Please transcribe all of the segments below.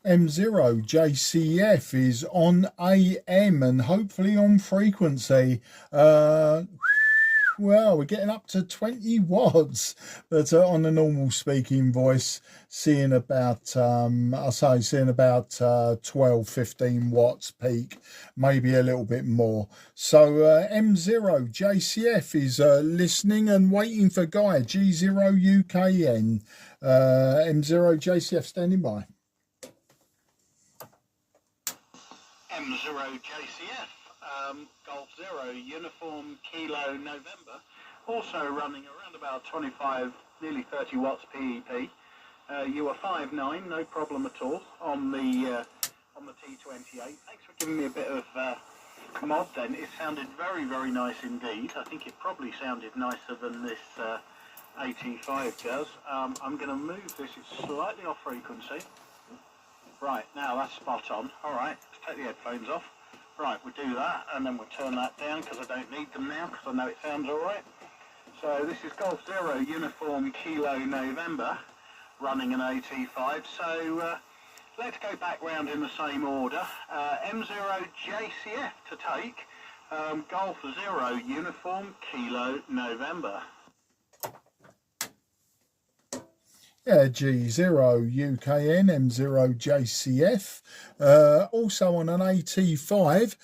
M0 JCF is on AM and hopefully on frequency. Well, we're getting up to 20 watts, but on the normal speaking voice, seeing about, seeing about 12, 15 watts peak, maybe a little bit more. So M0 JCF is listening and waiting for Guy, G0UKN. M0 JCF standing by. M0 JCF, Golf Zero, Uniform Kilo November, also running around about 25, nearly 30 watts PEP. You were 5.9, no problem at all on the T28. Thanks for giving me a bit of mod then. It sounded very, very nice indeed. I think it probably sounded nicer than this AT5 does. I'm going to move this, it's slightly off frequency. Right, now that's spot on. Alright, let's take the headphones off. Right, we'll do that, and then we'll turn that down because I don't need them now because I know it sounds alright. So this is Golf Zero Uniform Kilo November, running an AT5. So let's go back round in the same order. M0 JCF to take, Golf Zero Uniform Kilo November. Yeah, G0UKN, M0 JCF, also on an AT5,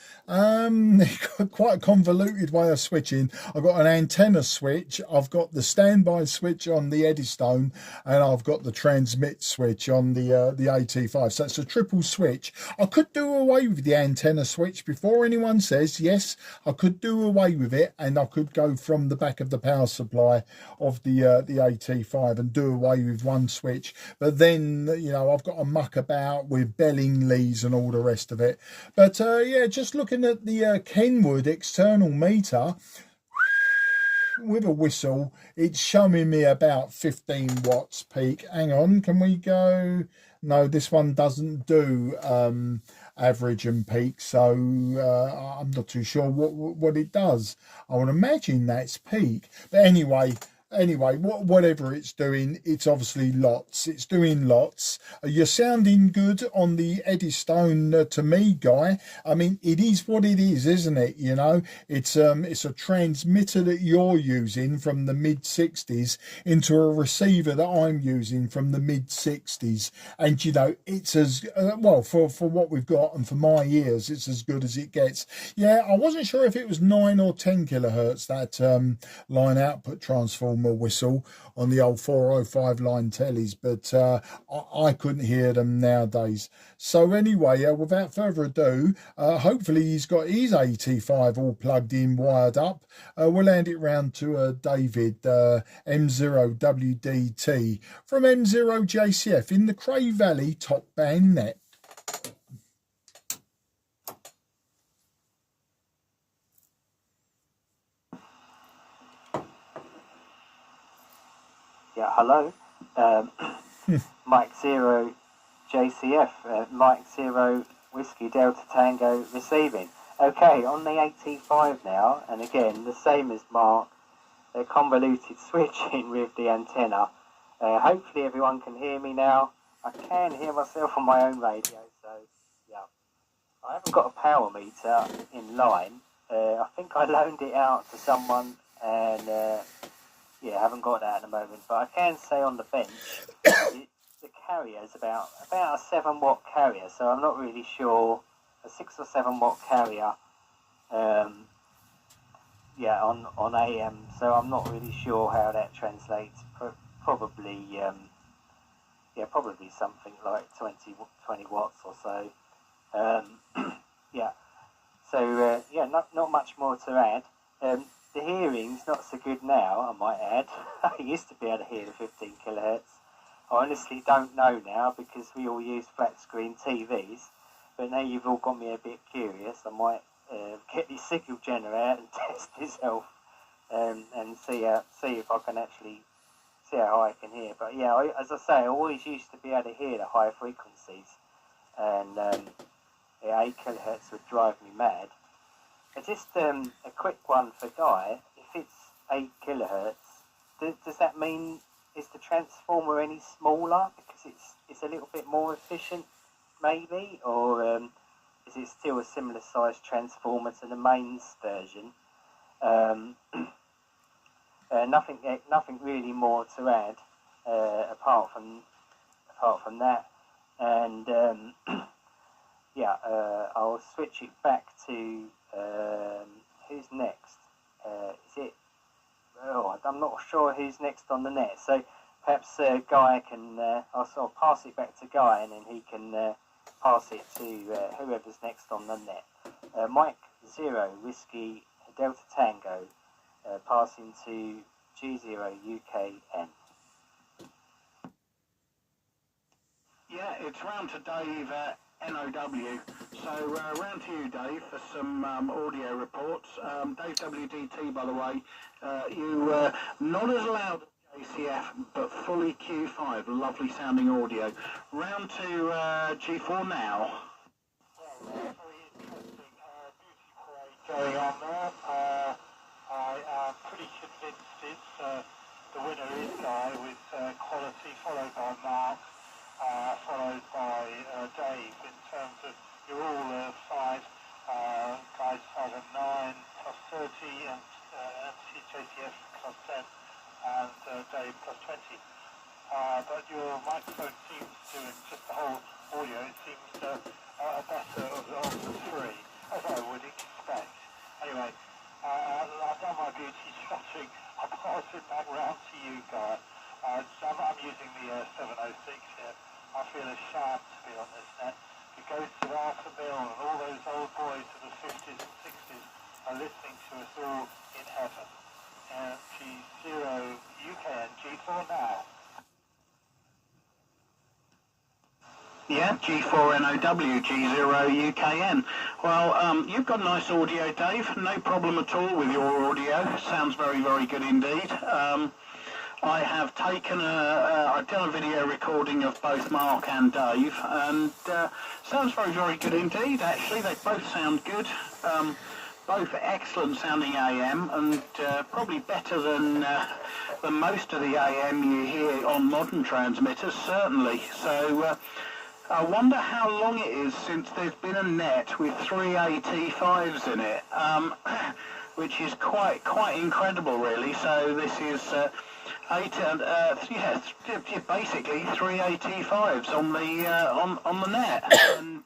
quite a convoluted way of switching. I've got an antenna switch, I've got the standby switch on the Eddystone, and I've got the transmit switch on the AT5, so it's a triple switch. I could do away with the antenna switch before anyone says, yes, I could do away with it, and I could go from the back of the power supply of the AT5 and do away with one switch, but then, you know, I've got to muck about with Bellingleys and all the rest of it. But yeah, just looking at the Kenwood external meter with a whistle, it's showing me about 15 watts peak. Hang on, can we go? No, this one doesn't do average and peak, so I'm not too sure what it does. I would imagine that's peak, but anyway, whatever it's doing, it's obviously lots. It's doing lots. You're sounding good on the Eddystone to me, Guy. I mean, it is what it is, isn't it? You know, it's a transmitter that you're using from the mid-60s into a receiver that I'm using from the mid-60s. And, you know, it's as, well, for what we've got and for my ears, it's as good as it gets. Yeah, I wasn't sure if it was 9 or 10 kilohertz, that line output transformer whistle on the old 405 line tellies, but I couldn't hear them nowadays. So anyway, without further ado, hopefully he's got his AT5 all plugged in, wired up. We'll hand it round to David, M0WDT from M0 JCF in the Cray Valley top band net. Yeah, hello. Mike 0 JCF, Mike 0 Whiskey Delta Tango receiving. Okay, on the AT5 now, and again, the same as Mark, they're convoluted switching with the antenna. Hopefully everyone can hear me now. I can hear myself on my own radio, so yeah. I haven't got a power meter in line. I think I loaned it out to someone, and yeah, I haven't got that at the moment, but I can say on the bench, the carrier is about a 7 watt carrier, so I'm not really sure, a 6 or 7 watt carrier, yeah, on AM, so I'm not really sure how that translates. Probably, yeah, probably something like 20 watts or so. Yeah, so yeah, not much more to add. The hearing's not so good now, I might add. I used to be able to hear the 15 kilohertz. I honestly don't know now because we all use flat screen TVs. But now you've all got me a bit curious. I might get the signal generator and test myself and see if I can actually see how high I can hear. But yeah, as I say, I always used to be able to hear the high frequencies, and yeah, 8 kilohertz would drive me mad. Just a quick one for Guy. If it's 8 kilohertz, does that mean, is the transformer any smaller because it's a little bit more efficient maybe, or is it still a similar size transformer to the mains version? Nothing really more to add apart from that, and yeah, I'll switch it back to who's next. Is it? Oh, I'm not sure who's next on the net. So perhaps Guy can. I'll sort of pass it back to Guy, and then he can pass it to whoever's next on the net. Mike 0 Whiskey Delta Tango, passing to G0 UKN. Yeah, it's round to Dave NOW. So round to you, Dave, for some audio reports. Dave WDT, by the way, you not as loud as JCF, but fully Q5. Lovely sounding audio. Round to G4 now. Yeah, very interesting. Beauty parade going on there. I am pretty convinced it's the winner is Guy with quality, followed by Mark, followed by Dave. In terms of you're all 5 guys 5 and 9 plus 30 and JCF plus 10 and Dave plus 20. But your microphone seems to, and just the whole audio, it seems better of the 3, as I would expect. Anyway, I've done my beauty shopping. I'll pass it back round to you, Guy. I'm using the 706 here. I feel ashamed to be on this net. It goes to Arthur Mill and all those old boys of the 50s and 60s are listening to us all in heaven. G0 UK and G4 now. Yeah, G4NOW, G0 UKN. Well, you've got nice audio, Dave. No problem at all with your audio. Sounds very, very good indeed. I have taken I've done a video recording of both Mark and Dave, and sounds very, very good indeed, actually. They both sound good. Both excellent sounding AM, and probably better than most of the AM you hear on modern transmitters, certainly. So I wonder how long it is since there's been a net with 3 AT5s in it, which is quite incredible, really. So this is basically 3 AT5s on the net, and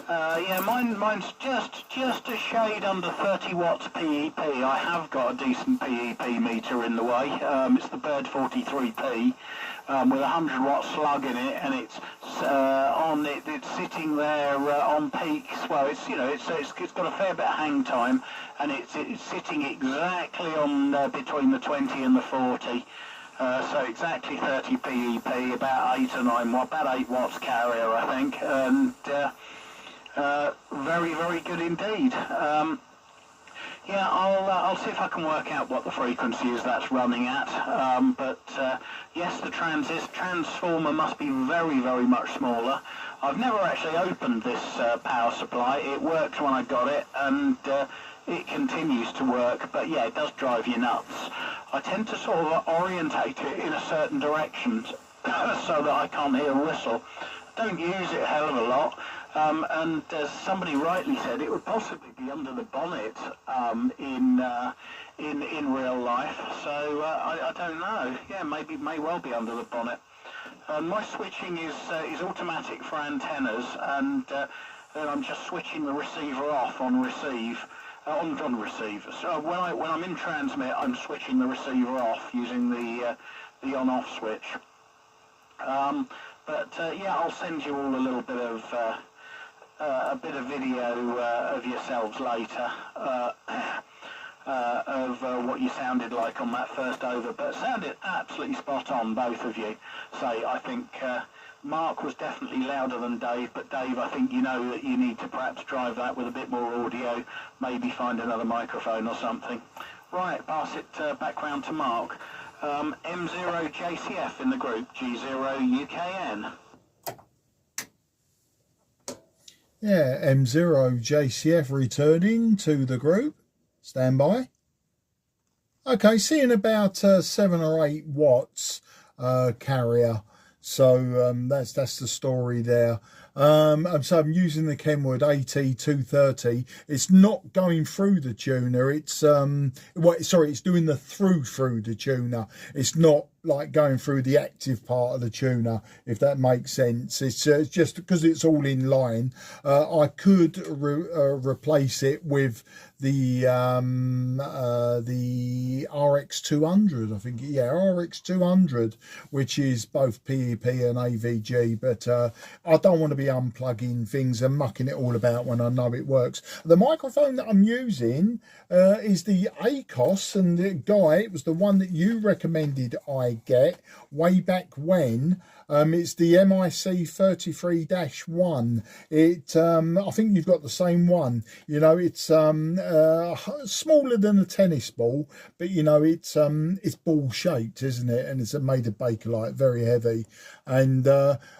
yeah, mine's just a shade under 30 watts PEP. I have got a decent PEP meter in the way. It's the Bird 43P with a 100 watt slug in it, and it's it's sitting there on peaks. Well, it's got a fair bit of hang time, and it's sitting exactly on between the 20 and the 40. So exactly 30 PEP, about 8 or 9 watts, about 8 watts carrier, I think, and very, very good indeed. Yeah, I'll see if I can work out what the frequency is that's running at. But yes, the transformer must be very, very much smaller. I've never actually opened this power supply. It worked when I got it, and it continues to work. But yeah, it does drive you nuts. I tend to sort of orientate it in a certain direction so that I can't hear a whistle. I don't use it a hell of a lot. And as somebody rightly said, it would possibly be under the bonnet in real life. So I don't know. Yeah, may well be under the bonnet. My switching is automatic for antennas, and then I'm just switching the receiver off on receive. On receive. So when I'm in transmit, I'm switching the receiver off using the on-off switch. But yeah, I'll send you all a little bit of video of yourselves later of what you sounded like on that first over. But sounded absolutely spot on, both of you. Say, I think Mark was definitely louder than Dave, but Dave, I think you know that you need to perhaps drive that with a bit more audio, maybe find another microphone or something. Right, pass it back round to Mark. M0 JCF in the group, G0 UKN. Yeah, M0 JCF returning to the group. Stand by. Okay, seeing about 7 or 8 watts carrier. So that's the story there. And so I'm using the Kenwood AT230. It's not going through the tuner. It's it's doing the through the tuner. It's not like going through the active part of the tuner, if that makes sense. It's just because it's all in line. I could replace it with the RX200, I think. Yeah, RX200, which is both PEP and AVG, but I don't want to be unplugging things and mucking it all about when I know it works. The microphone that I'm using is the ACOS, and the guy, it was the one that you recommended I get way back when. It's the MIC 33-1. I think you've got the same one. You know, it's smaller than a tennis ball, but you know, it's ball shaped, isn't it? And it's made of Bakelite, very heavy. And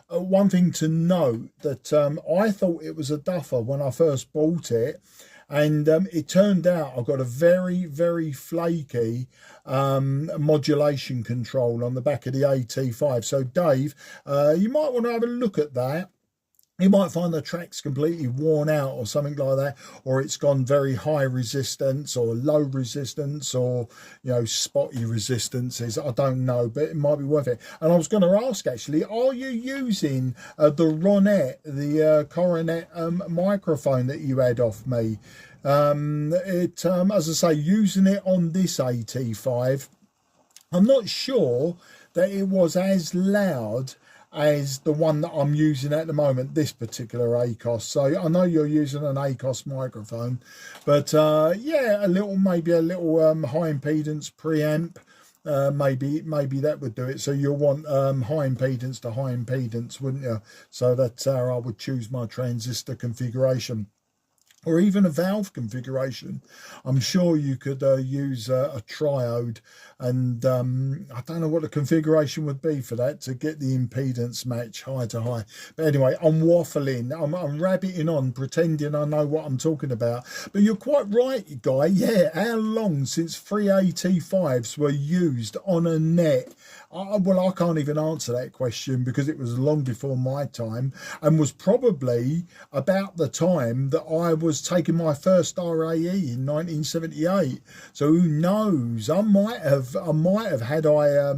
one thing to note, that I thought it was a duffer when I first bought it, and it turned out I've got a very, very flaky modulation control on the back of the AT5. So Dave, you might want to have a look at that. You might find the track's completely worn out or something like that, or it's gone very high resistance or low resistance, or, you know, spotty resistances. I don't know, but it might be worth it. And I was going to ask, actually, are you using the Ronette, the Coronet microphone that you had off me? As I say, using it on this AT5, I'm not sure that it was as loud as the one that I'm using at the moment, this particular ACOS. So I know you're using an ACOS microphone, but yeah, maybe a little high impedance preamp. Maybe that would do it. So you'll want high impedance to high impedance, wouldn't you? So that's how I would choose my transistor configuration, or even a valve configuration. I'm sure you could use a triode, and I don't know what the configuration would be for that to get the impedance match high to high. But anyway, I'm waffling, I'm rabbiting on, pretending I know what I'm talking about. But you're quite right, Guy. Yeah, how long since 3 AT5s were used on a net? Well, I can't even answer that question, because it was long before my time, and was probably about the time that I was taking my first RAE in 1978. So who knows? I might have had I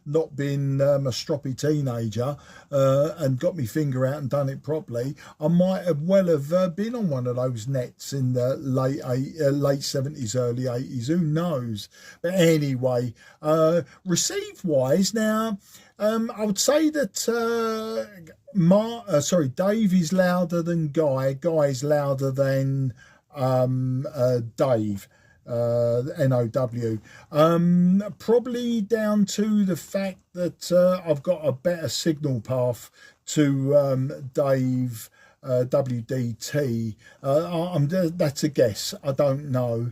not been a stroppy teenager and got my finger out and done it properly, I might have been on one of those nets in the late 70s, early 80s. Who knows? But anyway, receive wise, now I would say that Dave is louder than Guy. Guy is louder than Dave, NOW. Probably down to the fact that I've got a better signal path to Dave WDT. That's a guess. I don't know.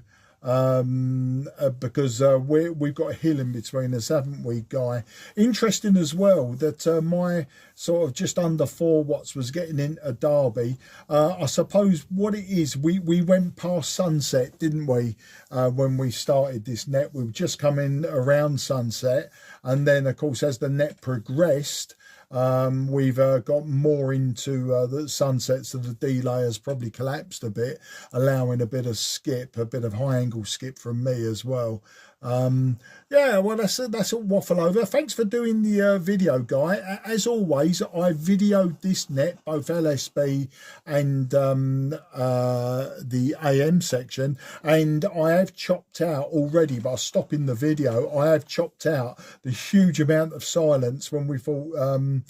Because we've got a hill in between us, haven't we, Guy? Interesting as well that my sort of just under 4 watts was getting into Derby. I suppose what it is, we went past sunset, didn't we, when we started this net? We were just coming around sunset, and then of course as the net progressed, we've got more into the sunset, so the delay has probably collapsed a bit, allowing a bit of skip, a bit of high angle skip from me as well. Yeah, well, that's a waffle over. Thanks for doing the video, Guy. As always, I videoed this net, both LSB and the AM section, and I have chopped out already, by stopping the video, I have chopped out the huge amount of silence when we thought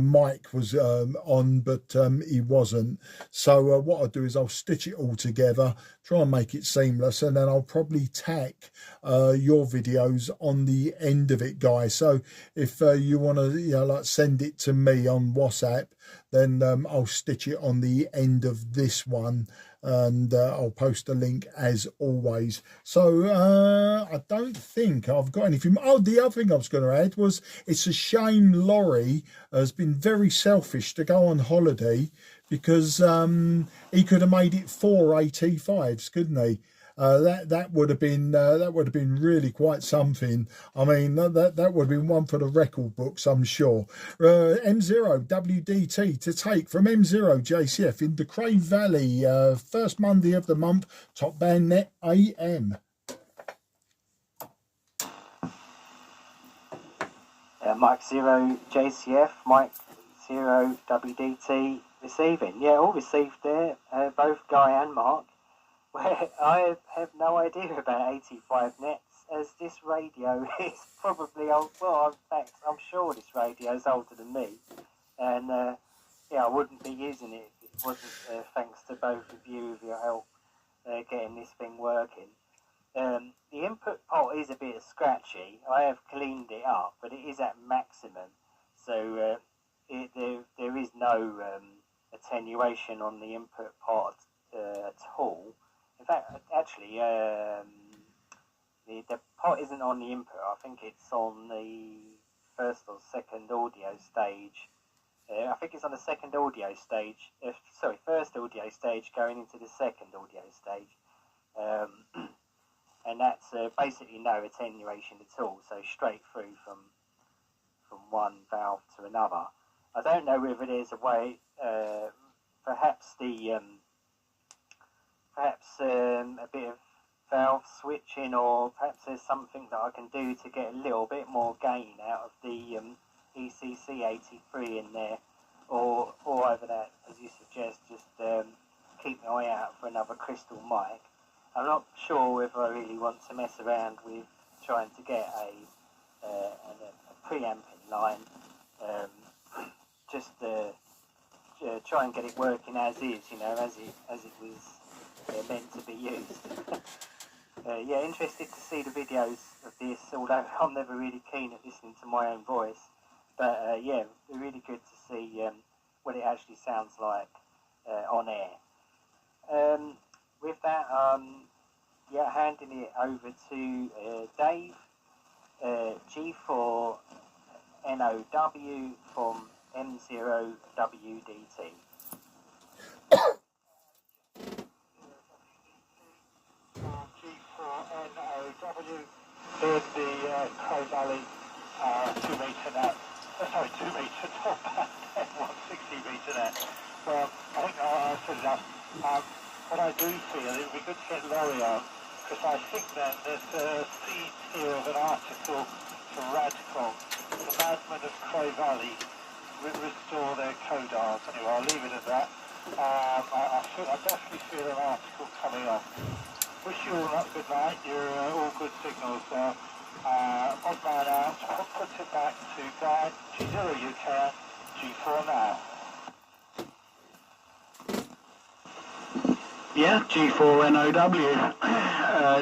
Mike was on, but he wasn't. So what I'll do is I'll stitch it all together, try and make it seamless, and then I'll probably tack your videos on the end of it, guys. So if you want to, you know, like send it to me on WhatsApp, then I'll stitch it on the end of this one, and I'll post a link as always. So I don't think I've got anything. Oh, the other thing I was going to add was, it's a shame Laurie has been very selfish to go on holiday, because he could have made it 4 AT5s, couldn't he? that would have been really quite something. I mean, that would have been one for the record books, I'm sure. M0 WDT to take from M0 JCF in the Cray Valley, first Monday of the month, Top Band Net AM. Mike 0 JCF, Mike 0 WDT receiving. Yeah, all received there, both Guy and Mark. Where I have no idea about 85 nets, as this radio is probably old. Well, in fact, I'm sure this radio is older than me, and yeah, I wouldn't be using it if it wasn't thanks to both of you with your help getting this thing working. The input port is a bit scratchy. I have cleaned it up, but it is at maximum, so there is no attenuation on the input port at all. In fact, actually, the pot isn't on the input. I think it's on the first or second audio stage. I think it's on the second audio stage. First audio stage going into the second audio stage. And that's basically no attenuation at all. So straight through from one valve to another. I don't know whether there's a way, perhaps a bit of valve switching, or perhaps there's something that I can do to get a little bit more gain out of the ECC 83 in there, or over that, as you suggest, just keep my eye out for another crystal mic. I'm not sure whether I really want to mess around with trying to get a preamping line, just try and get it working as is, you know, as it was meant to be used. Yeah, interested to see the videos of this, although I'm never really keen at listening to my own voice. But yeah, really good to see what it actually sounds like on air. With that, yeah, handing it over to Dave, G4 NOW from M0 WDT. G4NOW in the Cray Valley 2 metre net. 2 metre top band, 160 metre net. Well, I think I said enough. What I do feel, it would be good to get Laurie on, because I think that there's a seed here of an article from Radcom. The madmen of Cray Valley restore their Codars. Anyway, I'll leave it at that. I definitely feel an article coming on. Wish you all a good night. You're all good signals there. Odd man out. Put it back to Guy. G0 UK, G4 now. Yeah, G4NOW,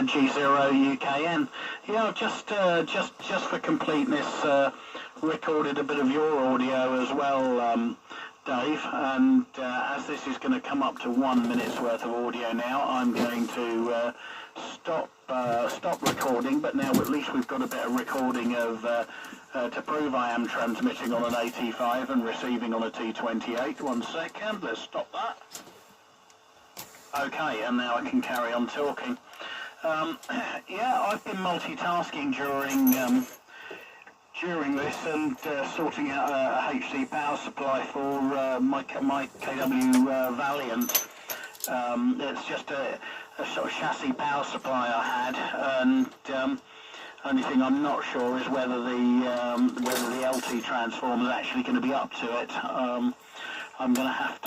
G0 UKN. Yeah, just for completeness, recorded a bit of your audio as well, Dave. And as this is going to come up to 1 minute's worth of audio now, I'm going to stop recording. But now at least we've got a bit of recording of to prove I am transmitting on an AT5 and receiving on a T28. 1 second, let's stop that. Okay, and now I can carry on talking. Yeah, I've been multitasking during this and sorting out a HD power supply for my KW Valiant. It's just a sort of chassis power supply I had, and only thing I'm not sure is whether the LT transformer is actually going to be up to it. I'm going to have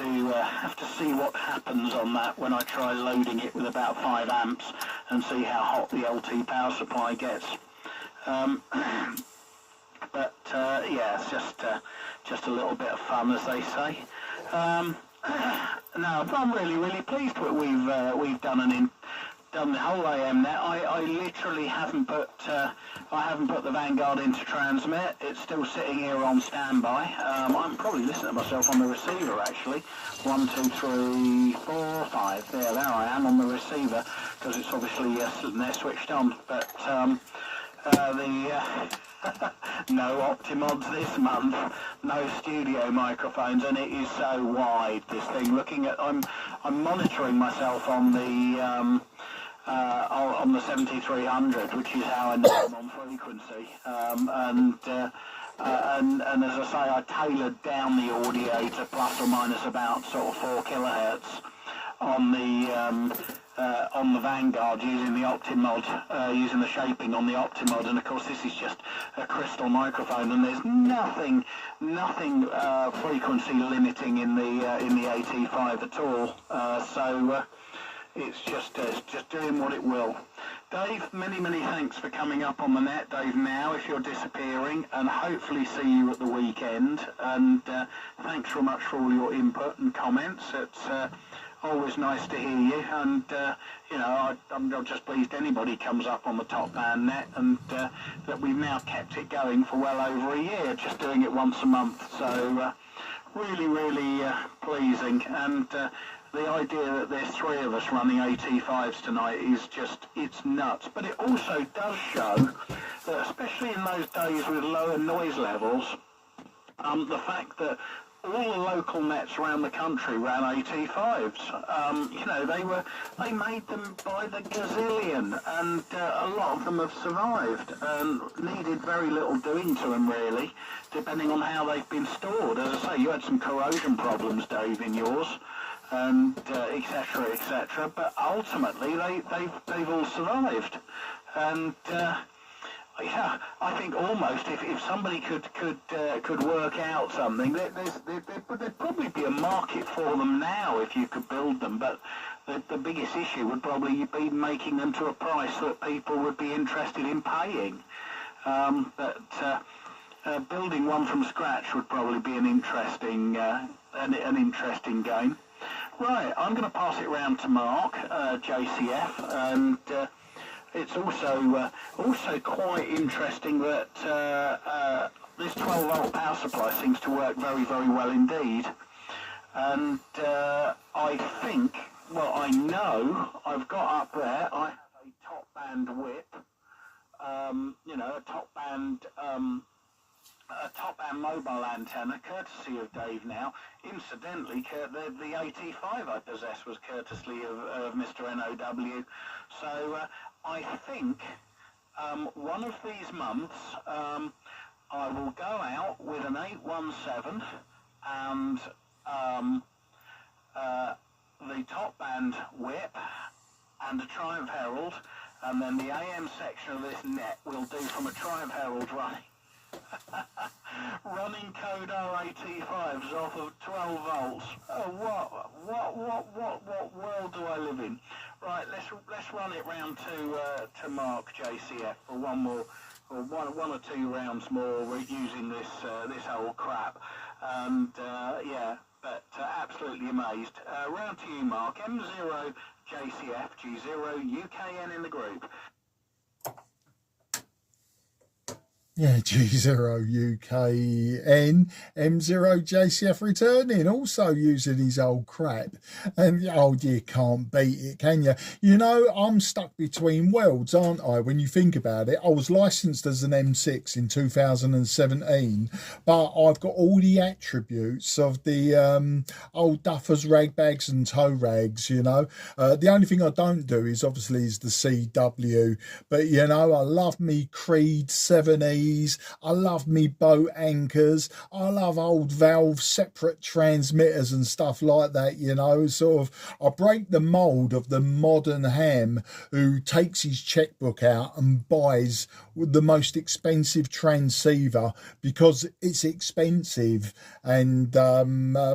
to see what happens on that when I try loading it with about 5 amps and see how hot the LT power supply gets. But yeah, it's just a little bit of fun, as they say. No, I'm really pleased with what we've done done the whole AM net. I literally haven't put the Vanguard into transmit. It's still sitting here on standby. I'm probably listening to myself on the receiver actually. 1, 2, 3, 4, 5. There I am on the receiver because it's obviously sitting there switched on. But no Optimods this month, no studio microphones, and it is so wide. This thing. I'm monitoring myself on the on the 7300, which is how I know I'm on frequency. And as I say, I tailored down the audio to plus or minus about sort of 4 kilohertz on the Vanguard using the Optimod, using the shaping on the Optimod, and of course this is just a crystal microphone, and there's nothing frequency limiting in the AT5 at all. So it's just doing what it will. Dave, many thanks for coming up on the net, Dave. Now, if you're disappearing, and hopefully see you at the weekend. And thanks very much for all your input and comments. It's always nice to hear you, and you know, I'm just pleased anybody comes up on the Top Band net, and that we've now kept it going for well over a year, just doing it once a month. So really pleasing, and the idea that there's 3 of us running AT5s tonight is just, it's nuts. But it also does show that, especially in those days with lower noise levels, the fact that all the local nets around the country ran AT5s. You know, they made them by the gazillion, and a lot of them have survived and needed very little doing to them, really, depending on how they've been stored. As I say, you had some corrosion problems, Dave, in yours, and etc., but ultimately they've all survived. And yeah, I think almost if somebody could work out something, there'd probably be a market for them now if you could build them. But the biggest issue would probably be making them to a price that people would be interested in paying. Building one from scratch would probably be an interesting game. Right, I'm going to pass it round to Mark, JCF, and it's also quite interesting that this 12-volt power supply seems to work very well indeed. And I think, well, I know I've got up there, I have a top band whip, you know, a top band mobile antenna, courtesy of Dave now. Incidentally, the AT5 I possess was courtesy of Mr. NOW. So I think one of these months I will go out with an 817 and the top band whip and a Triumph Herald, and then the AM section of this net will do from a Triumph Herald running Codar AT5s off of 12 volts. Oh, what world do I live in? Right, let's run it round to Mark, JCF, for one more, or one or 2 rounds more. We're using this old crap, and yeah, but absolutely amazed. Round to you, Mark. M0 JCF G0 UKN in the group. Yeah, G0 UKN, M0 JCF returning, also using his old crap. And, oh, you can't beat it, can you? You know, I'm stuck between worlds, aren't I, when you think about it? I was licensed as an M6 in 2017, but I've got all the attributes of the old duffers, ragbags and tow rags, you know. The only thing I don't do is, obviously, is the CW. But, you know, I love me Creed 7E. I love me boat anchors. I love old valve separate transmitters and stuff like that, you know. Sort of, I break the mould of the modern ham who takes his checkbook out and buys the most expensive transceiver because it's expensive. And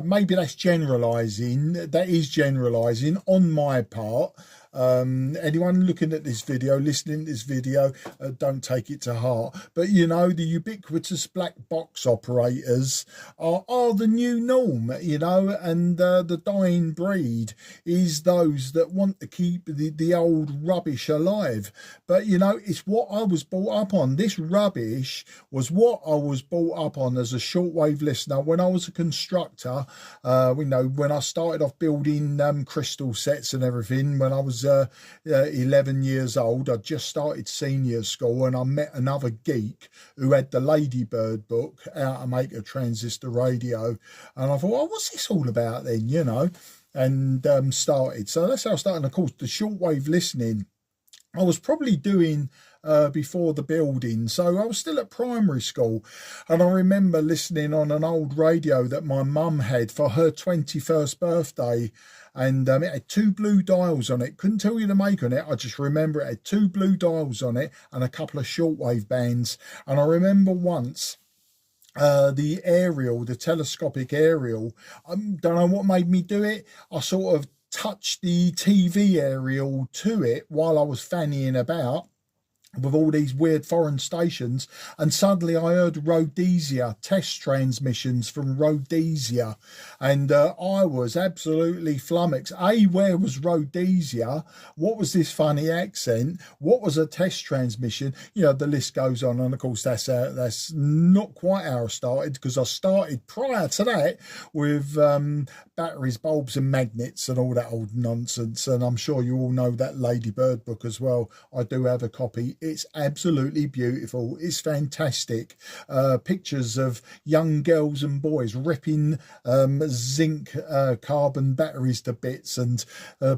maybe that's generalising. That is generalising on my part. Anyone looking at this video, listening to this video, don't take it to heart, but you know, the ubiquitous black box operators are the new norm, you know, and the dying breed is those that want to keep the old rubbish alive. But you know, it's what I was brought up on. This rubbish was what I was brought up on as a shortwave listener when I was a constructor. You know, when I started off building crystal sets and everything, when I was 11 years old. I just started senior school, and I met another geek who had the Ladybird book, How to Make a Transistor Radio, and I thought, oh, what's this all about then, you know, and started. So that's how I started. And of course, the shortwave listening I was probably doing before the building, so I was still at primary school, and I remember listening on an old radio that my mum had for her 21st birthday, and it had two blue dials on it. Couldn't tell you the make on it, I just remember it had two blue dials on it and a couple of shortwave bands. And I remember once the aerial, the telescopic aerial, don't know what made me do it. I sort of touched the TV aerial to it while I was fannying about with all these weird foreign stations, and suddenly I heard Rhodesia, test transmissions from Rhodesia, and I was absolutely flummoxed. Where was Rhodesia? What was this funny accent? What was a test transmission? You know, the list goes on, and of course that's not quite how I started, because I started prior to that with batteries, bulbs and magnets and all that old nonsense, and I'm sure you all know that Ladybird book as well. I do have a copy. It's absolutely beautiful. It's fantastic. Pictures of young girls and boys ripping zinc carbon batteries to bits and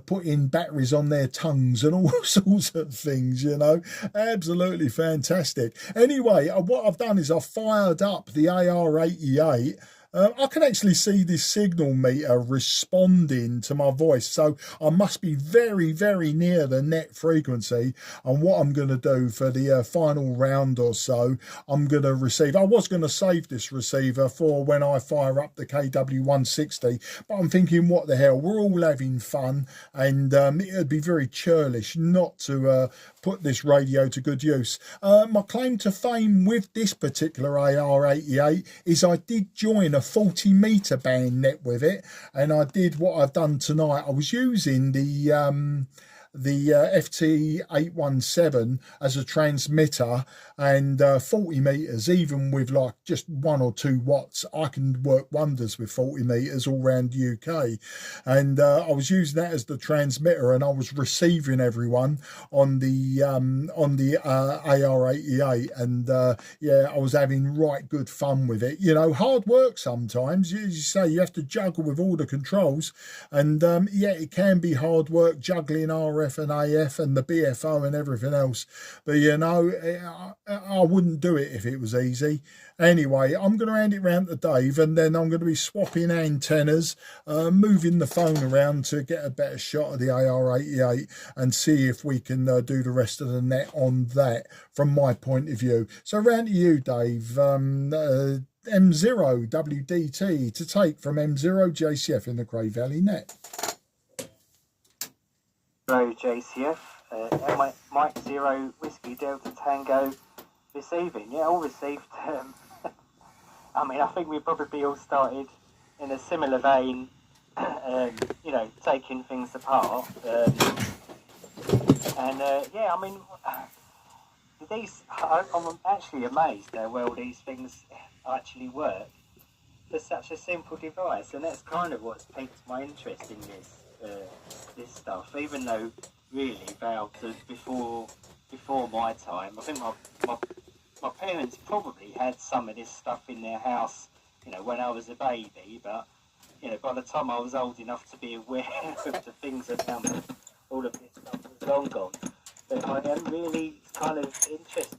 putting batteries on their tongues and all sorts of things, you know. Absolutely fantastic. Anyway, what I've done is I've fired up the AR88. I can actually see this signal meter responding to my voice, so I must be very, very near the net frequency. And what I'm going to do for the final round or so, I'm going to receive, I was going to save this receiver for when I fire up the KW160, but I'm thinking, what the hell, we're all having fun, and it would be very churlish not to put this radio to good use. My claim to fame with this particular AR88 is I did join a 40-meter band net with it, and I did what I've done tonight. I was using the FT817 as a transmitter, and 40 meters, even with like just 1 or 2 watts, I can work wonders with 40 meters all around the UK. And I was using that as the transmitter, and I was receiving everyone on the AR88, and yeah, I was having right good fun with it. You know, hard work sometimes. You say you have to juggle with all the controls, and yeah, it can be hard work juggling RF and AF and the BFO and everything else. But you know, I wouldn't do it if it was easy. Anyway, I'm going to hand it round to Dave, and then I'm going to be swapping antennas, moving the phone around to get a better shot of the AR88 and see if we can do the rest of the net on that from my point of view. So round to you, Dave. M0WDT to take from M0JCF in the Cray Valley net. Hello, JCF. Mike 0 Whiskey Delta Tango receiving. Yeah, all received. I mean, I think we probably all started in a similar vein, you know, taking things apart. Yeah, I mean, I'm actually amazed how well these things actually work for such a simple device, and that's kind of what's piqued my interest in this stuff, even though really valves are before my time. I think my parents probably had some of this stuff in their house, you know, when I was a baby, but you know, by the time I was old enough to be aware of the things around, all of this stuff was long gone. But I am really kind of interested.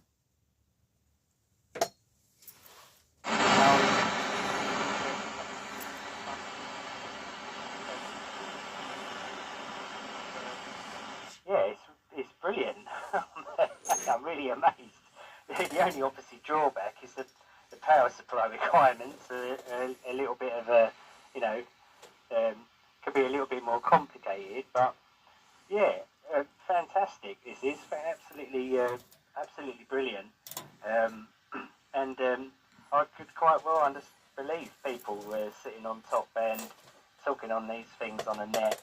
Yeah, it's brilliant. I'm really amazed. The only obviously drawback is that the power supply requirements are a little bit of a, you know, could be a little bit more complicated, but yeah, fantastic. This is absolutely brilliant, and I could quite well believe people were sitting on top end talking on these things on a net.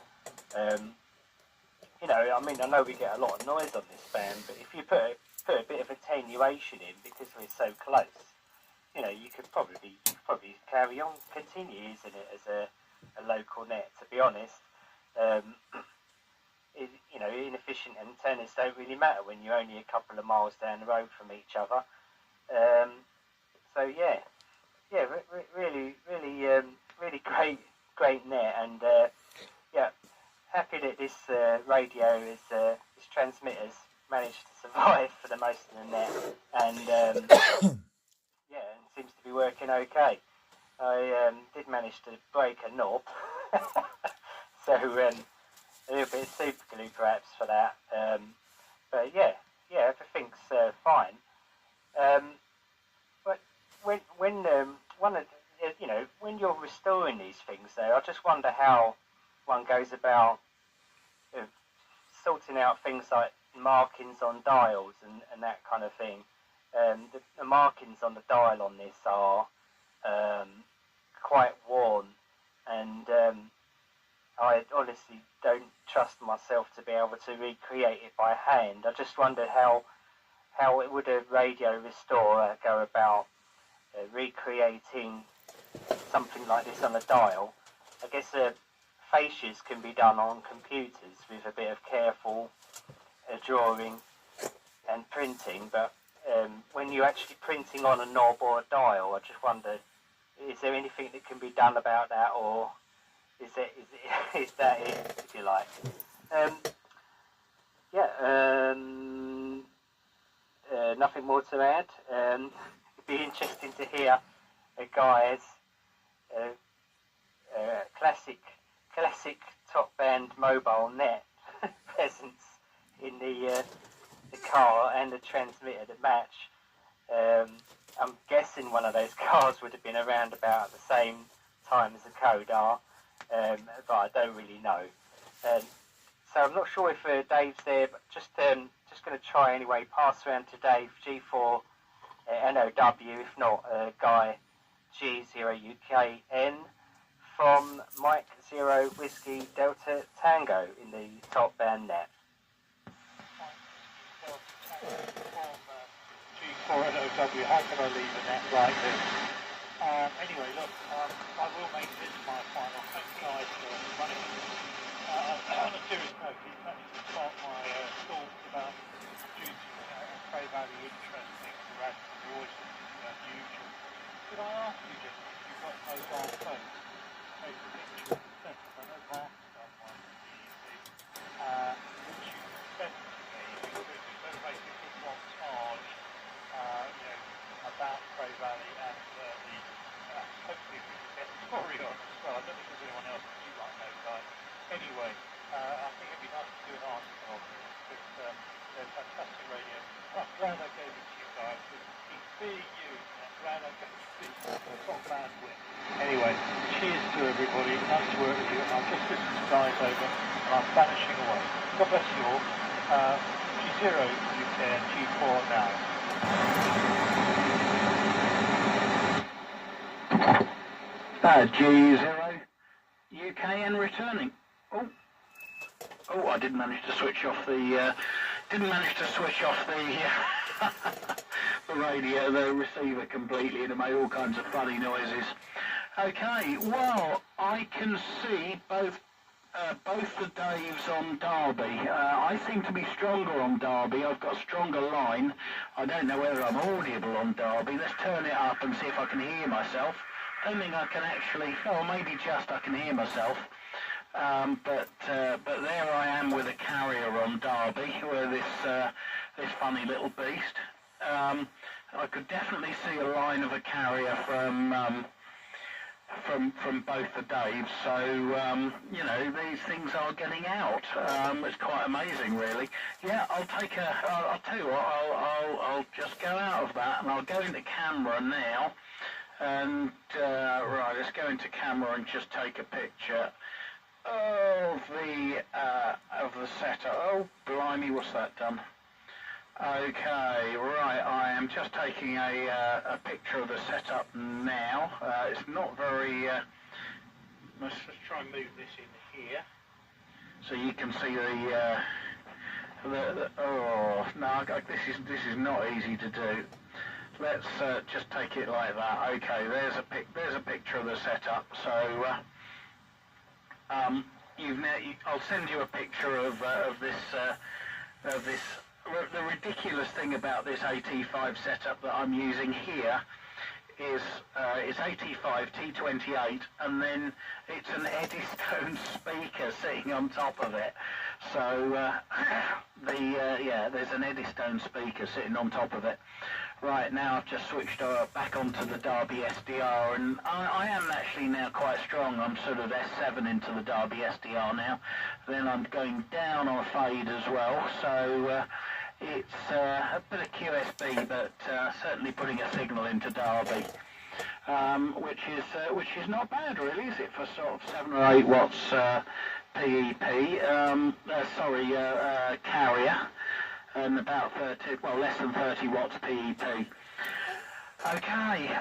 You know, I mean, I know we get a lot of noise on this band, but if you put a bit of attenuation in, because we're so close, you know, you could probably carry on, continue using it as a local net. To be honest, you know, inefficient antennas don't really matter when you're only a couple of miles down the road from each other. So yeah, really great net, and yeah, happy that this radio is this transmitter's managed to survive for the most of the net, and yeah, and seems to be working okay. I did manage to break a knob, so a little bit of super glue perhaps for that. But yeah, everything's fine. But when one of when you're restoring these things, though, I just wonder how one goes about sorting out things like markings on dials and that kind of thing. The markings on the dial on this are quite worn, and I honestly don't trust myself to be able to recreate it by hand. I just wondered how would a radio restorer go about recreating something like this on a dial. I guess fascias can be done on computers with a bit of careful drawing and printing, but when you're actually printing on a knob or a dial, I just wonder, is there anything that can be done about that, or is that it, if you like? Nothing more to add. It'd be interesting to hear a guy's classic top band mobile net presence in the car and the transmitter to match. I'm guessing one of those cars would have been around about at the same time as the Codar, but I don't really know. So I'm not sure if Dave's there, but just going to try anyway. Pass around to Dave, G4 NOW, if not Guy G0UKN from Mike 0 Whiskey Delta Tango in the top band net. G4NOW, how can I leave a net like this? Anyway, look, I will make this my final. Thank you guys for running it. On a serious note, he's managed to start my thoughts about producing Cray Valley interesting to add to the always unusual. Could I ask you just if you've got mobile phones, take a picture and send it? I know Mark's done one easy, which you can send to me because it's a basic montage, about Cray Valley and hopefully we can get a story on as well. I don't think there's anyone else that you like those guys. Anyway, I think it'd be nice to do an article on this because they're fantastic radio. I'm glad I gave it to you guys. It's being used, and I'm glad I gave it to the top band win. Anyway, cheers to everybody. Nice to work with you. I'll just listen to guys over and I'm vanishing away. God bless you all. G0 UK and G4 now. G0 UKN returning. Oh, I did manage to switch off the the radio, the receiver completely, and it made all kinds of funny noises. Okay, well, I can see both the Daves on Derby. I seem to be stronger on Derby. I've got a stronger line. I don't know whether I'm audible on Derby. Let's turn it up and see if I can hear myself. I don't think I can actually, or maybe just I can hear myself. But there I am with a carrier on Derby, with this funny little beast. I could definitely see a line of a carrier from both the Daves, so these things are getting out. It's quite amazing, really. Yeah, I'll tell you what, I'll just go out of that and I'll go into camera now. And right, let's go into camera and just take a picture of the setup. Oh, blimey, what's that done? Okay, right, I am just taking a picture of the setup now. It's not very... let's just try and move this in here so you can see oh, no, this is not easy to do. Let's just take it like that. Okay, there's a picture of the setup. So I'll send you a picture of this. The ridiculous thing about this AT5 setup that I'm using here is AT5 T28, and then it's an Eddystone speaker sitting on top of it. So yeah, there's an Eddystone speaker sitting on top of it. Right, now I've just switched back onto the Derby SDR, and I am actually now quite strong. I'm sort of S7 into the Derby SDR now. Then I'm going down on a fade as well, so it's a bit of QSB, but certainly putting a signal into Derby, which is not bad really, is it, for sort of 7 or 8 watts PEP, carrier, and about 30, well, less than 30 watts PEP. Okay,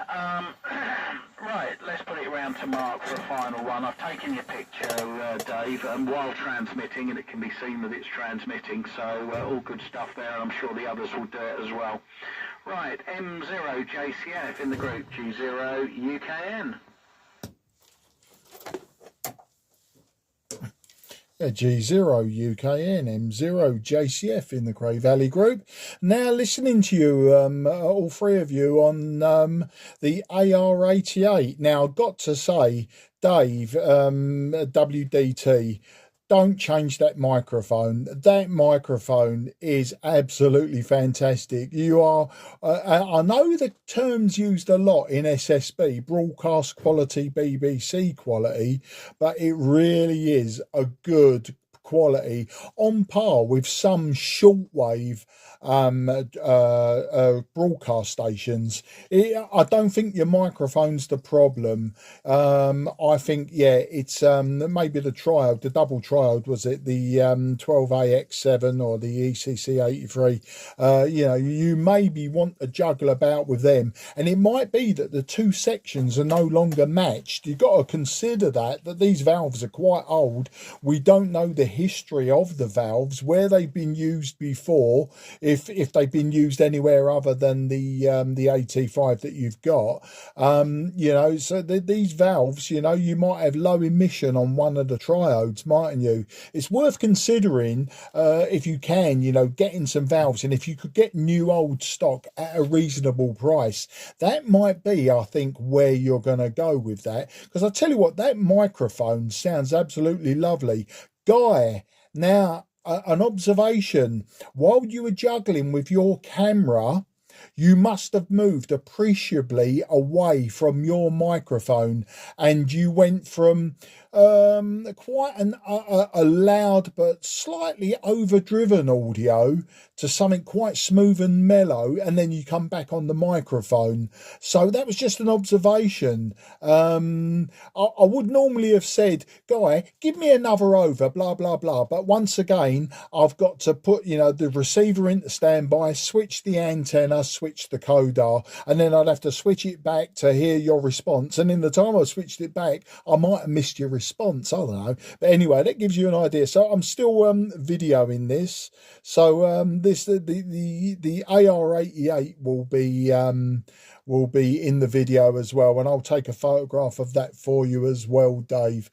right, let's put it round to Mark for a final one. I've taken your picture, Dave, and while transmitting, and it can be seen that it's transmitting, so all good stuff there. I'm sure the others will do it as well. Right, M0JCF in the group, G0UKN. G0 UKN, M0 JCF in the Cray Valley group. Now listening to you, all three of you, on the AR88. Now I've got to say, Dave, WDT, don't change that microphone. That microphone is absolutely fantastic. You are, I know the term's used a lot in SSB, broadcast quality, BBC quality, but it really is a good quality, on par with some shortwave broadcast stations. I don't think your microphone's the problem. I think, yeah, it's maybe the double trialed, was it the 12AX7 or the ECC83? You know, you maybe want to juggle about with them, and it might be that the two sections are no longer matched. You've got to consider that these valves are quite old. We don't know the history of the valves, where they've been used before, if they've been used anywhere other than the AT5 that you've got. You know, so these valves, you know, you might have low emission on one of the triodes, mightn't you? It's worth considering, if you can, you know, getting some valves, and if you could get new old stock at a reasonable price, that might be, I think, where you're going to go with that. Because I tell you what, that microphone sounds absolutely lovely. Guy, now, an observation: while you were juggling with your camera, you must have moved appreciably away from your microphone, and you went from quite a loud but slightly overdriven audio to something quite smooth and mellow, and then you come back on the microphone. So that was just an observation. I would normally have said, Guy, give me another over, blah blah blah, but once again I've got to put, you know, the receiver into standby, switch the antenna, switch the Codar, and then I'd have to switch it back to hear your response, and in the time I switched it back, I might have missed your response, I don't know. But anyway, that gives you an idea. So I'm still videoing this. So the AR88 will be in the video as well, and I'll take a photograph of that for you as well, Dave,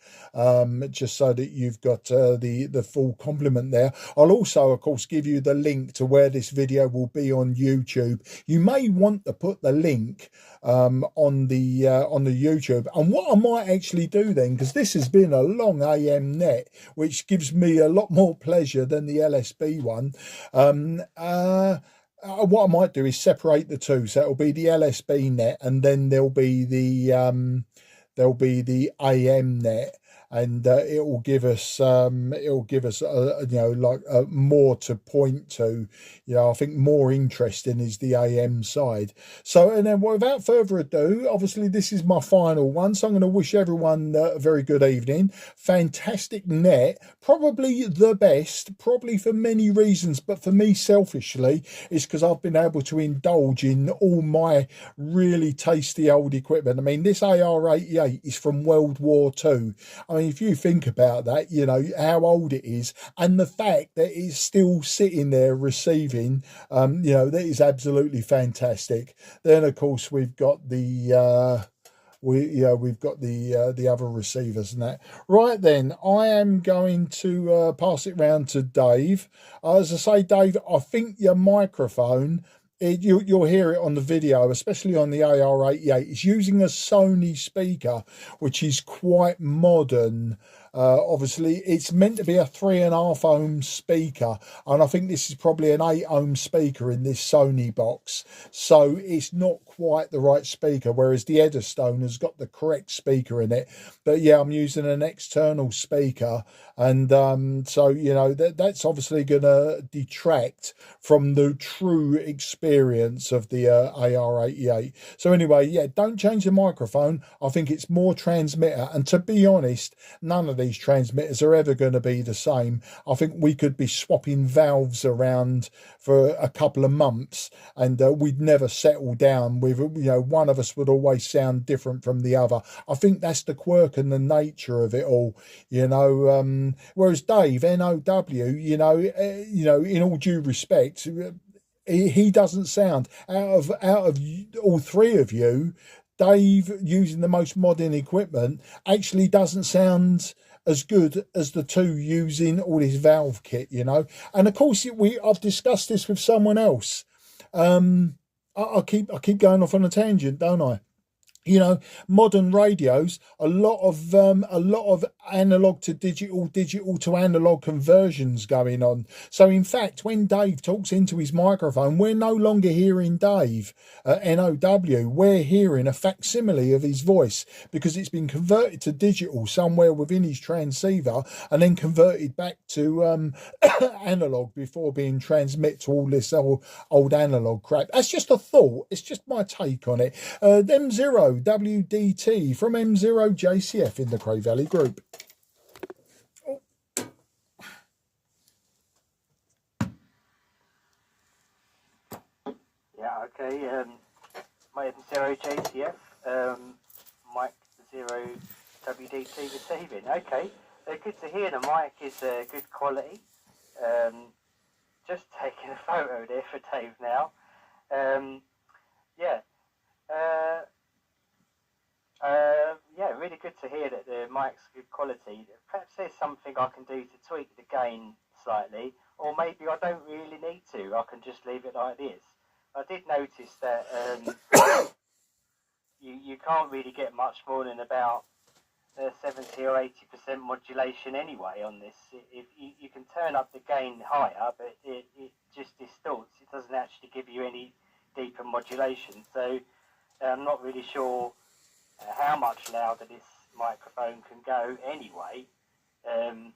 just so that you've got the full complement there. I'll also, of course, give you the link to where this video will be on YouTube. You may want to put the link on the YouTube, and what I might actually do then, because this has been a long AM net, which gives me a lot more pleasure than the LSB one, what I might do is separate the two, so it'll be the LSB net, and then there'll be the AM net, and it will give us you know, like more to point to. You know, I think more interesting is the AM side. So, and then without further ado, obviously this is my final one, so I'm going to wish everyone a very good evening. Fantastic net, probably the best, probably for many reasons, but for me selfishly, it's because I've been able to indulge in all my really tasty old equipment. I mean, this AR88 is from World War II. I mean, if you think about that, you know, how old it is, and the fact that it's still sitting there receiving, you know, that is absolutely fantastic. Then, of course, we've got the we've got the other receivers and that. Right then, I am going to pass it round to Dave. As I say, Dave, I think your microphone you'll hear it on the video, especially on the AR88. It's using a Sony speaker, which is quite modern. Obviously, it's meant to be a 3.5 ohm speaker, and I think this is probably an 8 ohm speaker in this Sony box. So it's not quite the right speaker, whereas the Eddystone has got the correct speaker in it. But yeah, I'm using an external speaker, and so you know that's obviously going to detract from the true experience of the AR88. So anyway, yeah, don't change the microphone. I think it's more transmitter, and to be honest, none of these transmitters are ever going to be the same. I think we could be swapping valves around for a couple of months, and we'd never settle down with, you know, one of us would always sound different from the other. I think that's the quirk and the nature of it all, you know. Whereas Dave, NOW, you know, in all due respect, he doesn't sound, out of all three of you, Dave, using the most modern equipment, actually doesn't sound as good as the two using all this valve kit, you know. And of course, I've discussed this with someone else. I keep going off on a tangent, don't I? You know, modern radios, a lot of analog to digital, digital to analog conversions going on. So in fact, when Dave talks into his microphone, we're no longer hearing Dave, NOW. We're hearing a facsimile of his voice, because it's been converted to digital somewhere within his transceiver and then converted back to analog before being transmit to all this old analog crap. That's just a thought. It's just my take on it. Them Zero WDT from M0JCF in the Cray Valley group. Yeah, okay. My M0JCF, mic 0 WDT receiving. Okay, good to hear the mic is good quality. Just taking a photo there for Dave now. Yeah. Yeah, really good to hear that the mic's good quality. Perhaps there's something I can do to tweak the gain slightly, or maybe I don't really need to. I can just leave it like this. I did notice that you can't really get much more than about 70 or 80% modulation anyway on this. If you can turn up the gain higher, but it just distorts. It doesn't actually give you any deeper modulation. So I'm not really sure how much louder this microphone can go anyway, and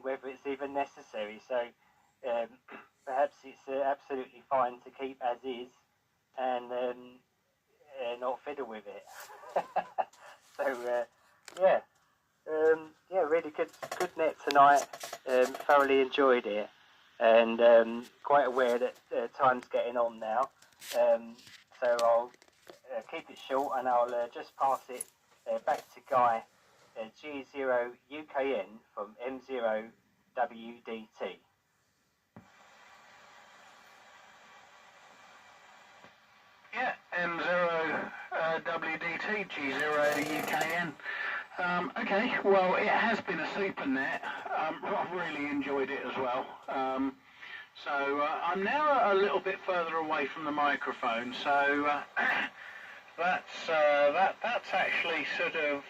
whether it's even necessary. So perhaps it's absolutely fine to keep as is and not fiddle with it. So yeah, really good net tonight. Thoroughly enjoyed it, and quite aware that time's getting on now. So I'll keep it short, and I'll just pass it back to Guy, G0UKN from M0WDT. Yeah, M0WDT, G0UKN. Okay, well, it has been a super net. I've really enjoyed it as well. So I'm now a little bit further away from the microphone, so that's actually sort of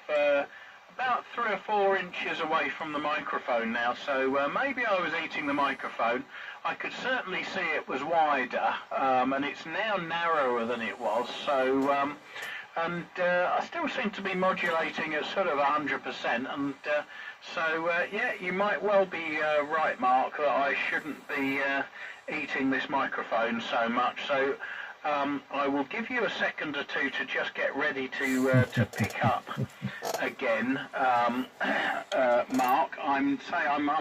about 3 or 4 inches away from the microphone now, so maybe I was eating the microphone. I could certainly see it was wider, and it's now narrower than it was, so and I still seem to be modulating at sort of 100%, and so yeah, you might well be right, Mark, that I shouldn't be eating this microphone so much. So I will give you a second or two to just get ready to pick up again, Mark. I'm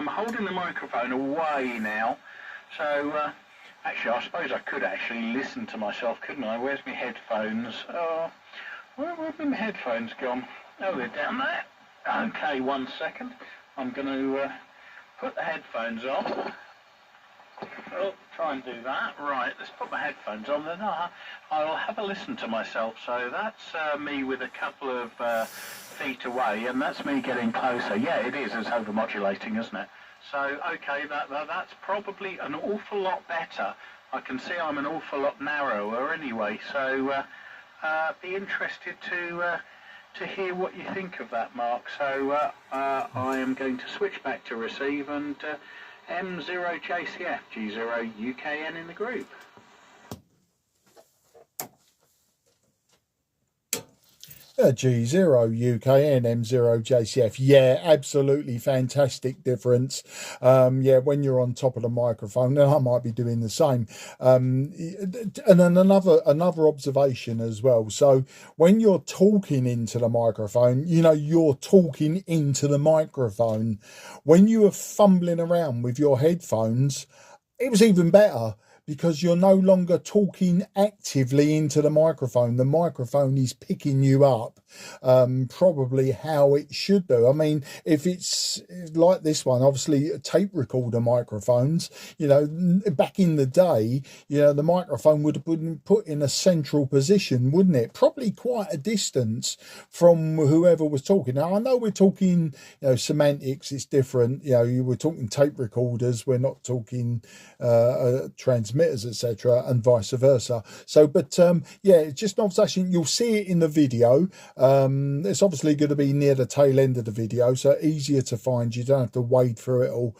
holding the microphone away now, so actually I suppose I could actually listen to myself, couldn't I? Where's my headphones? Oh, where have my headphones gone? Oh, they're down there. Okay, 1 second. I'm going to put the headphones on. Oh, try and do that. Right, let's put my headphones on, then I'll have a listen to myself. So that's me with a couple of feet away, and that's me getting closer. Yeah, it is. It's overmodulating, isn't it? So, okay, that's probably an awful lot better I can see I'm an awful lot narrower anyway, so be interested to hear what you think of that, Mark. So I am going to switch back to receive, and M0JCF G0UKN in the group. G0UKN M0JCF. Yeah, absolutely fantastic difference. Yeah, when you're on top of the microphone, and I might be doing the same. And then another observation as well. So when you're talking into the microphone, you know, you're talking into the microphone. When you are fumbling around with your headphones, it was even better, because you're no longer talking actively into the microphone. The microphone is picking you up, probably how it should do. I mean, if it's like this one, obviously tape recorder microphones, you know, back in the day, you know, the microphone would have been put in a central position, wouldn't it? Probably quite a distance from whoever was talking. Now, I know we're talking, you know, semantics, it's different. You know, you were talking tape recorders, we're not talking transmitters, etc., and vice versa. So, but yeah, it's just an observation. You'll see it in the video. It's obviously going to be near the tail end of the video, so easier to find. You don't have to wade through it all.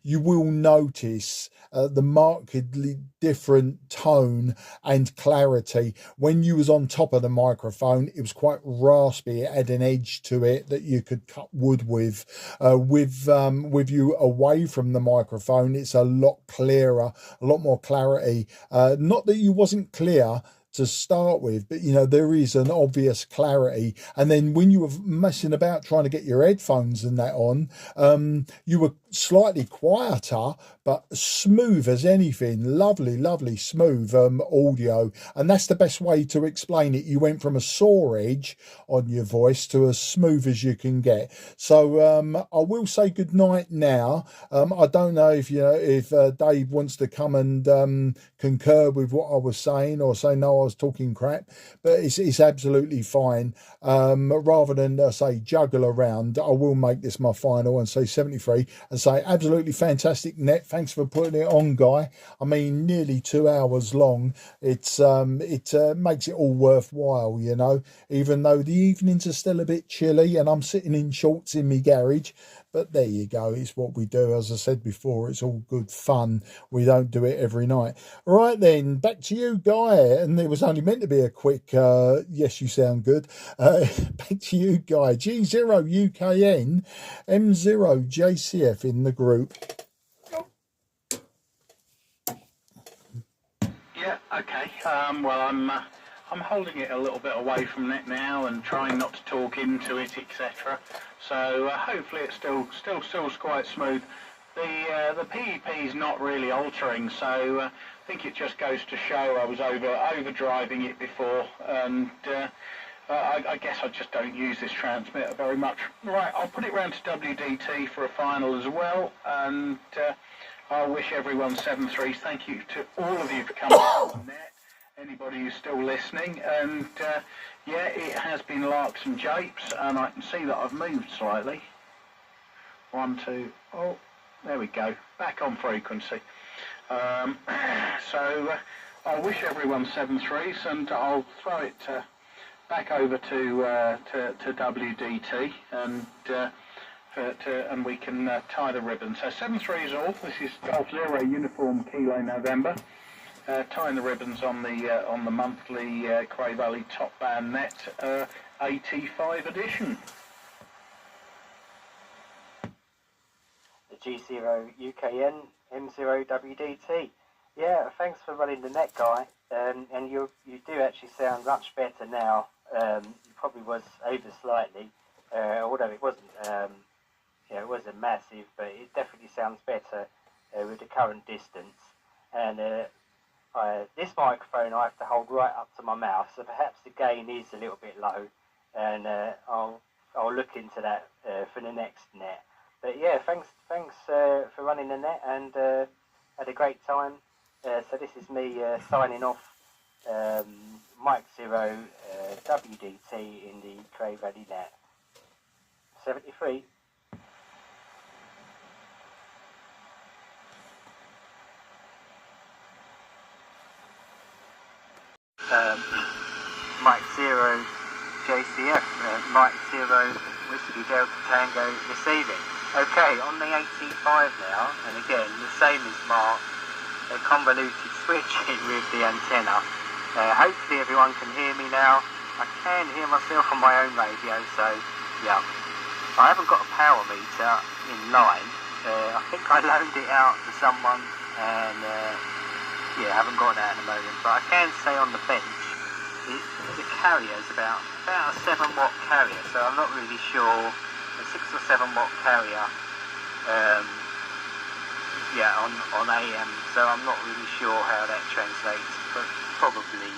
You will notice the markedly different tone and clarity. When you was on top of the microphone, it was quite raspy. It had an edge to it that you could cut wood with. With you away from the microphone, it's a lot clearer, a lot more clarity. Not that you wasn't clear to start with, but you know, there is an obvious clarity. And then when you were messing about trying to get your headphones and that on, you were slightly quieter, but smooth as anything. Lovely smooth audio, and that's the best way to explain it. You went from a sore edge on your voice to as smooth as you can get. So I will say good night now. I don't know if, you know, if Dave wants to come and concur with what I was saying, or say no, I was talking crap, but it's absolutely fine. Rather than say juggle around, I will make this my final and say 73 and say absolutely fantastic net. Thanks for putting it on, Guy. I mean, nearly 2 hours long. It makes it all worthwhile, you know, even though the evenings are still a bit chilly and I'm sitting in shorts in my garage. But there you go, it's what we do. As I said before, it's all good fun. We don't do it every night. Right then, back to you, Guy. And it was only meant to be a quick, yes, you sound good. Back to you, Guy. G0UKN, M0JCF in the group. Yeah, okay. Well, I'm holding it a little bit away from it now and trying not to talk into it, etc. So hopefully it still quite smooth. The PEP is not really altering, so I think it just goes to show I was over driving it before, and I guess I just don't use this transmitter very much. Right, I'll put it round to WDT for a final as well, and I wish everyone 7-3s. Thank you to all of you for coming on the net. Anybody who's still listening, and yeah, it has been larks and japes, and I can see that I've moved slightly. 1, 2, oh, there we go, back on frequency. So I wish everyone 7-3s, and I'll throw it back over to WDT, and we can tie the ribbon. So 7-3s all. This is Golf 0 Uniform Kilo November. Tying the ribbons on the monthly Cray Valley Top Band Net AT5 edition. The G0UKN M0WDT. Yeah, thanks for running the net, Guy. And you do actually sound much better now. You probably was over slightly, although it wasn't. It wasn't massive, but it definitely sounds better with the current distance. And this microphone I have to hold right up to my mouth, so perhaps the gain is a little bit low, and I'll look into that for the next net. But yeah, thanks for running the net, and had a great time. So this is me signing off. Mike 0 WDT in the Cray Valley net. 73. Mike 0 JCF, Mike 0 Whiskey Delta Tango receiving. Okay, on the AT5 now, and again, the same as Mark, a convoluted switching with the antenna. Hopefully everyone can hear me now. I can hear myself on my own radio, so yeah. I haven't got a power meter in line. I think I loaned it out to someone, and yeah, I haven't got that at the moment. But I can say on the bench, the carrier is about a 7-watt carrier, so I'm not really sure. A 6 or 7-watt carrier, yeah, on AM, so I'm not really sure how that translates, but probably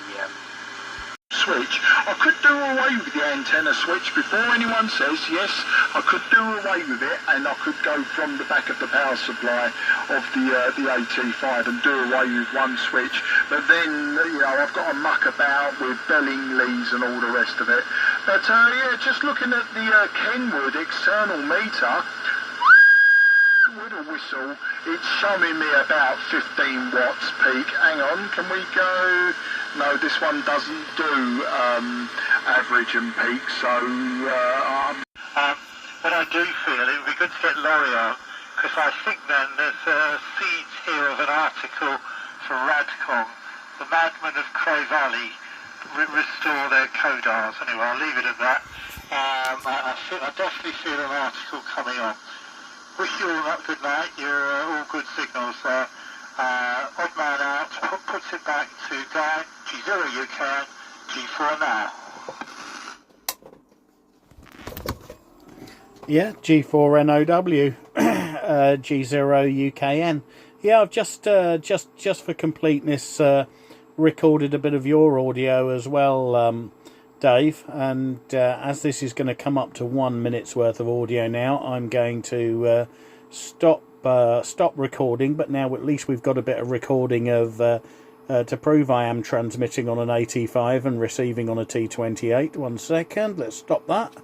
switch. I could do away with the antenna switch before anyone says yes. I could do away with it, and I could go from the back of the power supply of the AT5 and do away with one switch. But then, you know, I've got to muck about with Bellingleys and all the rest of it. But yeah, just looking at the Kenwood external meter, with a whistle, it's showing me about 15 watts peak. Hang on, can we go? No, this one doesn't do average and peak, so what I do feel, it would be good to get Laurie on, because I think then there's a seed here of an article for Radcom, the madmen of Cray Valley restore their Codars. Anyway, I'll leave it at that. I definitely feel an article coming on. Wish you all a good night. You're all good signals there. Odd man out, puts it back to Guy. G0 you can, G4 now. Yeah, G4NOW, G0 UKN. Yeah, I've just for completeness recorded a bit of your audio as well, Dave. And as this is going to come up to 1 minute's worth of audio now, I'm going to stop recording. But now at least we've got a bit of recording of to prove I am transmitting on an AT5 and receiving on a T28. 1 second, let's stop that.